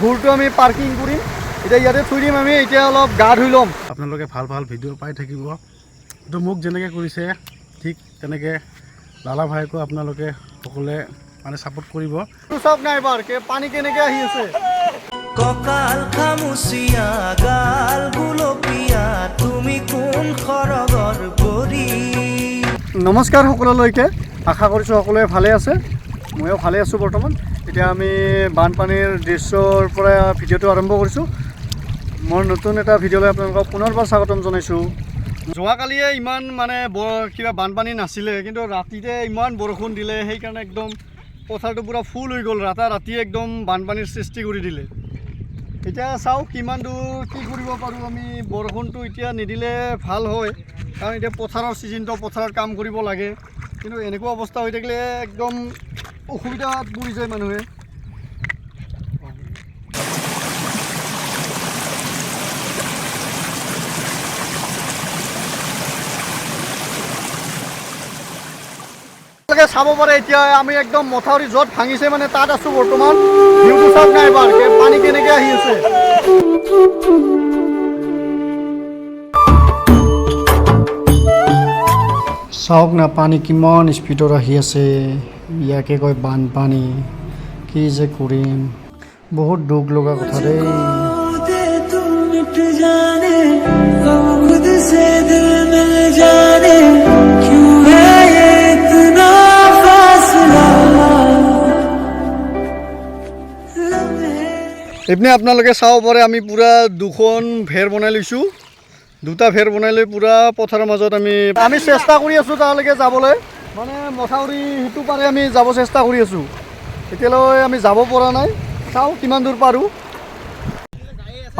ভুলটো আমি পাৰ্কিং কৰিম এতিয়া ইয়াতে থৈ দিম আমি এতিয়া অলপ গা ধুই ল'ম আপোনালোকে ভাল ভাল ভিডিঅ' পাই থাকিব তো মোক যেনেকৈ কৰিছে ঠিক তেনেকৈ লালা ভাইকো আপোনালোকে সকলোৱে মানে ছাপোৰ্ট কৰিব চাওক নাই এবাৰ পানী কেনেকৈ আহি আছে ককাল খামুচিয়া গাল গুলপীয়া তুমি কোন খৰগৰ পৰি নমস্কাৰ সকলোলৈকে আশা কৰিছোঁ সকলোৱে ভালে আছে ময়ো ভালে আছোঁ বৰ্তমান এতিয়া আমি বানপানীৰ দৃশ্যৰ পৰা ভিডিঅ'টো আৰম্ভ কৰিছোঁ মোৰ নতুন এটা ভিডিঅ'লৈ আপোনালোকক পুনৰবাৰ স্বাগতম জনাইছোঁ যোৱাকালিয়ে ইমান মানে কিবা বানপানী নাছিলে কিন্তু ৰাতিতে ইমান বৰষুণ দিলে সেইকাৰণে একদম পথাৰটো পূৰা ফুল হৈ গ'ল ৰাতি একদম বানপানীৰ সৃষ্টি কৰি দিলে এতিয়া চাওক কিমান দূৰ কি কৰিব পাৰোঁ আমি বৰষুণটো এতিয়া নিদিলে ভাল হয় কাৰণ এতিয়া পথাৰৰ ছিজনটো পথাৰত কাম কৰিব লাগে কিন্তু এনেকুৱা অৱস্থা হৈ থাকিলে একদম অসুবিধাত পৰি যায় মানুহে চাব পাৰে এতিয়া আমি একদম মথাউৰি য'ত ভাঙিছে মানে তাত আছোঁ বৰ্তমান ভিউটো চাওক নাই এবাৰ পানী কেনেকৈ আহি আছে চাওক না পানী কিমান স্পীডত আহি আছে ইয়াকে কয় বানপানী কি যে কৰিম বহুত দুখ লগা কথা দেই এইপিনে আপোনালোকে চাব পাৰে আমি পূৰা দুখন ভেৰ বনাই লৈছোঁ দুটা ভেৰ বনাই লৈ পূৰা পথাৰৰ মাজত আমি চেষ্টা কৰি আছোঁ তালৈকে যাবলৈ মানে মথাউৰি সিটো পাৰে আমি যাব চেষ্টা কৰি আছোঁ এতিয়ালৈ আমি যাব পৰা নাই চাওঁ কিমান দূৰ পাৰোঁ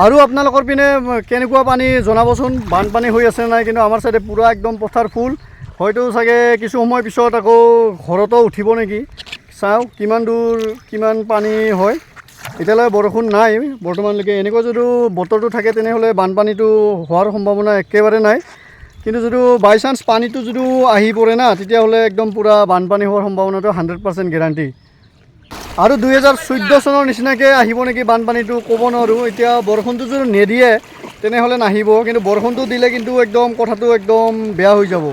আৰু আপোনালোকৰ পিনে কেনেকুৱা পানী জনাবচোন বানপানী হৈ আছে নাই কিন্তু আমাৰ চাইডে পূৰা একদম পথাৰ ফুল হয়তো চাগে কিছু সময় পিছত আকৌ ঘৰতো উঠিব নেকি চাওঁ কিমান দূৰ কিমান পানী হয় এতিয়ালৈ বৰষুণ নাই বৰ্তমানলৈকে এনেকুৱা যদি বতৰটো থাকে তেনেহ'লে বানপানীটো হোৱাৰ সম্ভাৱনা একেবাৰে নাই কিন্তু যদি বাই চান্স পানীটো যদি আহি পৰে না তেতিয়াহ'লে একদম পূৰা বানপানী হোৱাৰ সম্ভাৱনাটো 100% গেৰাণ্টি আৰু 2014 চনৰ নিচিনাকৈ আহিব নেকি বানপানীটো ক'ব নোৱাৰোঁ এতিয়া বৰষুণটো যদি নিদিয়ে তেনেহ'লে নাহিব কিন্তু বৰষুণটো দিলে কিন্তু একদম কথাটো একদম বেয়া হৈ যাব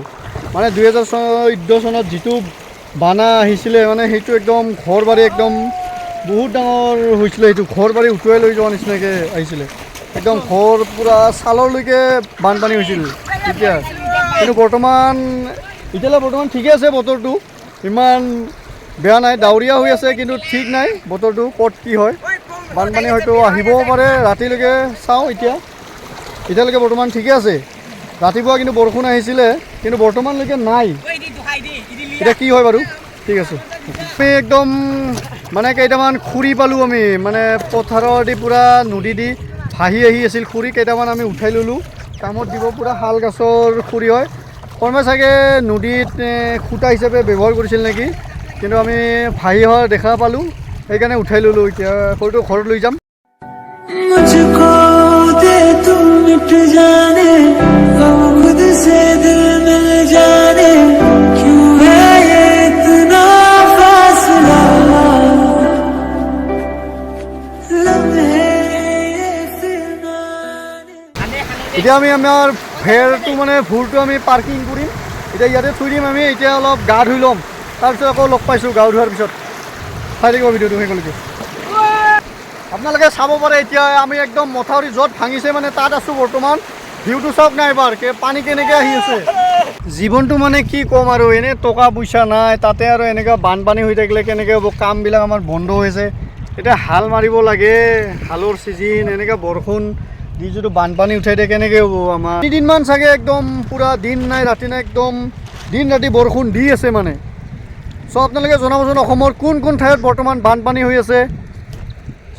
মানে 2014 চনত যিটো বানা আহিছিলে মানে সেইটো একদম ঘৰ বাৰী একদম বহুত ডাঙৰ হৈছিলে সেইটো ঘৰ বাৰী উটুৱাই লৈ যোৱা নিচিনাকৈ আহিছিলে একদম ঘৰ পূৰা ছাললৈকে বানপানী হৈছিল তেতিয়া কিন্তু এতিয়ালৈ বৰ্তমান ঠিকে আছে বতৰটো ইমান বেয়া নাই ডাৱৰীয়া হৈ আছে কিন্তু ঠিক নাই বতৰটো ক'ত কি হয় বানপানী হয়তো আহিবও পাৰে ৰাতিলৈকে চাওঁ এতিয়ালৈকে বৰ্তমান ঠিকে আছে ৰাতিপুৱা কিন্তু বৰষুণ আহিছিলে কিন্তু বৰ্তমানলৈকে নাই এতিয়া কি হয় বাৰু ঠিক আছে আমি একদম মানে কেইটামান খুৰি পালোঁ আমি মানে পথাৰৰ দি পূৰা নদী দি ভাহি আহি আছিল খুৰি কেইটামান আমি উঠাই ল'লোঁ কামত দিব পূৰা শাল গছৰ খুৰি হয় কোনোবাই চাগে নদীত খুঁটা হিচাপে ব্যৱহাৰ কৰিছিল নেকি কিন্তু আমি ভাহি হোৱা দেখা পালোঁ সেইকাৰণে উঠাই ল'লোঁ এতিয়া সৰুটো ঘৰত লৈ যাম এতিয়া আমি আমাৰ ভেৰটো মানে ভুলটো আমি পাৰ্কিং কৰিম এতিয়া ইয়াতে থৈ দিম আমি এতিয়া অলপ গা ধুই ল'ম তাৰপিছত আকৌ লগ পাইছোঁ গা ধোৱাৰ পিছত চাই থাকিব ভিডিঅ'টো সেইলৈকে আপোনালোকে চাব পাৰে এতিয়া আমি একদম মথাউৰি য'ত ভাঙিছে মানে তাত আছোঁ বৰ্তমান ভিউটো চাওক নাই এবাৰ পানী কেনেকৈ আহি আছে জীৱনটো মানে কি ক'ম আৰু এনেই টকা পইচা নাই তাতে আৰু এনেকুৱা বানপানী হৈ থাকিলে কেনেকৈ হ'ব কামবিলাক আমাৰ বন্ধ হৈছে এতিয়া হাল মাৰিব লাগে হালৰ ছিজন এনেকৈ বৰষুণ দি যদি বানপানী উঠাই দিয়ে কেনেকৈ হ'ব আমাৰ তিনিদিনমান চাগে একদম পূৰা দিন নাই ৰাতি নাই একদম দিন ৰাতি বৰষুণ দি আছে মানে চ' আপোনালোকে জনাবচোন অসমৰ কোন কোন ঠাইত বৰ্তমান বানপানী হৈ আছে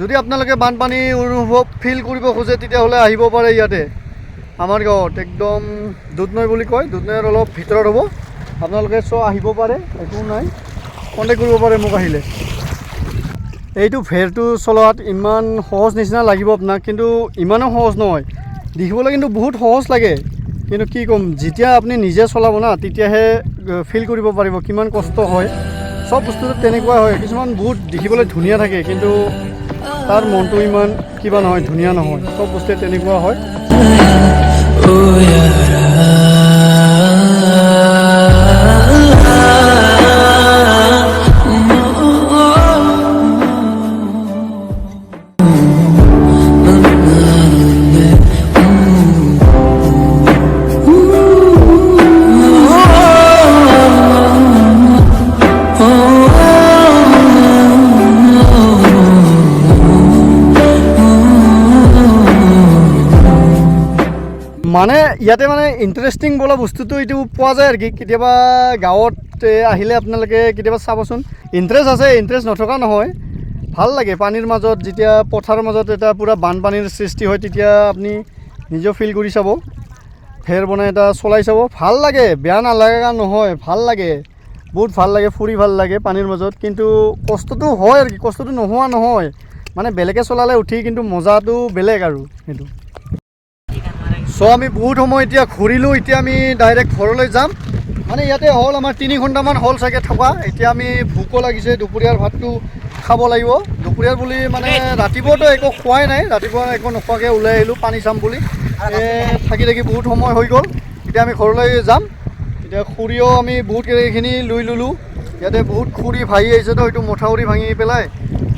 যদি আপোনালোকে বানপানী অনুভৱ ফিল কৰিব খোজে তেতিয়াহ'লে আহিব পাৰে ইয়াতে আমাৰ গাঁৱত একদম দুধনৈ বুলি কয় দুধনৈৰ অলপ ভিতৰত হ'ব আপোনালোকে চ' আহিব পাৰে একো নাই কণ্টেক্ট কৰিব পাৰে মোক আহিলে এইটো ভেৰটো চলোৱাত ইমান সহজ নিচিনা লাগিব আপোনাক কিন্তু ইমানো সহজ নহয় দেখিবলৈ কিন্তু বহুত সহজ লাগে কিন্তু কি ক'ম যেতিয়া আপুনি নিজে চলাব না তেতিয়াহে ফিল কৰিব পাৰিব কিমান কষ্ট হয় সব বস্তুটো তেনেকুৱা হয় কিছুমান বহুত দেখিবলৈ ধুনীয়া থাকে কিন্তু তাৰ মনটো ইমান কিবা নহয়, ধুনীয়া নহয়। চব বস্তুৱে তেনেকুৱা হয়। মানে ইয়াতে মানে ইণ্টাৰেষ্টিং বোলা বস্তুটো এইটো পোৱা যায় আৰু কি। কেতিয়াবা গাঁৱত আহিলে আপোনালোকে কেতিয়াবা চাবচোন, ইণ্টাৰেষ্ট আছে, ইণ্টাৰেষ্ট নথকা নহয়। ভাল লাগে পানীৰ মাজত, যেতিয়া পথাৰৰ মাজত এটা পূৰা বানপানীৰ সৃষ্টি হয়, তেতিয়া আপুনি নিজেও ফিল কৰি চাব। ফেৰ বনাই এটা চলাই চাব, ভাল লাগে, বেয়া নালাগা নহয়, ভাল লাগে, বহুত ভাল লাগে, ফুৰি ভাল লাগে পানীৰ মাজত। কিন্তু কষ্টটো হয় আৰু কি, কষ্টটো নোহোৱা নহয়, মানে বেলেগে চলালে উঠি, কিন্তু মজাটো বেলেগ আৰু সেইটো। চ' আমি বহুত সময় এতিয়া ঘূৰিলোঁ, এতিয়া আমি ডাইৰেক্ট ঘৰলৈ যাম। মানে ইয়াতে হ'ল আমাৰ 3 ঘণ্টামান হ'ল চাগে থকা। এতিয়া আমি ভোকো লাগিছে, দুপৰীয়াৰ ভাতটো খাব লাগিব। দুপৰীয়াৰ বুলি মানে ৰাতিপুৱাতো একো খোৱাই নাই, ৰাতিপুৱা একো নোখোৱাকৈ ওলাই আহিলোঁ পানী চাম বুলি। থাকি থাকি বহুত সময় হৈ গ'ল, এতিয়া আমি ঘৰলৈ যাম। এতিয়া খুৰীও আমি বহুত কেইখিনি লৈ ল'লোঁ। ইয়াতে বহুত খুৰী ভাঙি আহিছে তো, এইটো মথাউৰি ভাঙি পেলাই,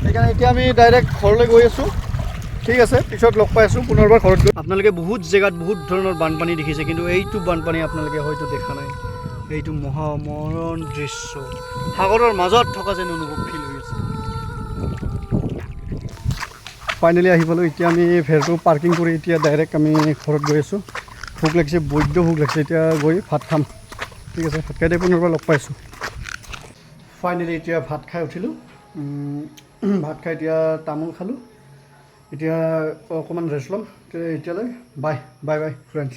সেইকাৰণে এতিয়া আমি ডাইৰেক্ট ঘৰলৈ গৈ আছোঁ। ঠিক আছে, পিছত লগ পাই আছোঁ পুনৰবাৰ ঘৰত গৈ। আপোনালোকে বহুত জেগাত বহুত ধৰণৰ বানপানী দেখিছে, কিন্তু এইটো বানপানী আপোনালোকে হয়তো দেখা নাই। এইটো মনোৰম দৃশ্য, সাগৰৰ মাজত থকা যেন অনুভৱ ফিল হৈ আছে। ফাইনেলি আহি পালোঁ। এতিয়া আমি ভেৰটো পাৰ্কিং কৰি এতিয়া ডাইৰেক্ট আমি ঘৰত গৈ আছোঁ। ভোক লাগিছে, বৈদ্য ভোক লাগিছে, এতিয়া গৈ ভাত খাম। ঠিক আছে, ভাত খাই পুনৰবাৰ লগ পাইছোঁ। ফাইনেলি এতিয়া ভাত খাই উঠিলোঁ। ভাত খাই এতিয়া তামোল খালোঁ। এতিয়া অকণমান ৰেষ্ট ল'ম। এতিয়ালৈ বাই বাই বাই ফ্ৰেণ্ডছ।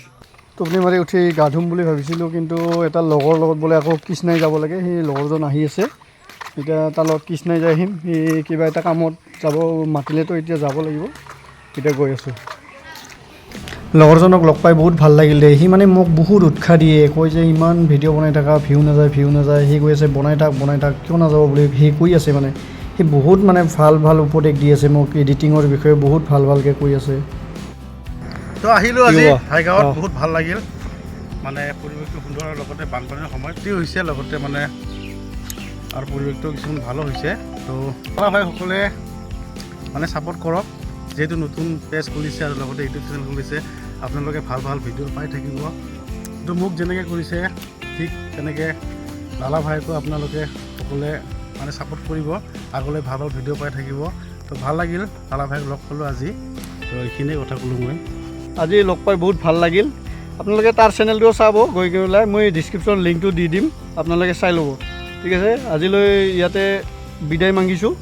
টোপনি মাৰি উঠি গা ধুম বুলি ভাবিছিলোঁ, কিন্তু এটা লগৰ লগত বোলে আকৌ কৃষ্ণাই যাব লাগে। সেই লগৰজন আহি আছে, এতিয়া তাৰ লগত কৃষ্ণাই যাই আহিম। সি কিবা এটা কামত যাব মাতিলেতো এতিয়া যাব লাগিব। এতিয়া গৈ আছোঁ। লগৰজনক লগ পাই বহুত ভাল লাগিল দেই। সি মানে মোক বহুত উৎসাহ দিয়ে, কয় যে ইমান ভিডিঅ' বনাই থাকা, ভিউ নাযায়। সি কৈ আছে বনাই থাক কিয় নাযাব বুলি সি কৈ আছে। মানে সি বহুত মানে ভাল ভাল উপদেশ দি আছে মোক, এডিটিঙৰ বিষয়ে বহুত ভালকৈ কৈ আছে। তো আহিলোঁ আজি হাইগাঁৱত, বহুত ভাল লাগিল। মানে পৰিৱেশটো সুন্দৰ, আৰু লগতে বানপানীৰ সময়টো হৈছে, লগতে মানে আৰু পৰিৱেশটো কিছুমান ভালো হৈছে। তো ভাইসকলে মানে ছাপোৰ্ট কৰক, যিহেতু নতুন পেজ খুলিছে আৰু লগতে ইউটিউব চেনেল খুলিছে, আপোনালোকে ভাল ভাল ভিডিঅ' পাই থাকিব। তো মোক যেনেকৈ কৰিছে ঠিক তেনেকৈ লালা ভাইকো আপোনালোকে সকলোৱে মানে ছাপোৰ্ট কৰিব, আগলৈ ভাল ভাল ভিডিঅ' পাই থাকিব। তো ভাল লাগিল, লালা ভাইক লগ পালোঁ আজি। তো এইখিনিয়ে কথা ক'লোঁ মই। আজি লগ পাই বহুত ভাল লাগিল। আপোনালোকে তাৰ চেনেলটোও চাব, গৈ পেলাই মই ডিছক্ৰিপশ্যন লিংকটো দি দিম, আপোনালোকে চাই ল'ব। ঠিক আছে, আজিলৈ ইয়াতে বিদায় মাগিছোঁ।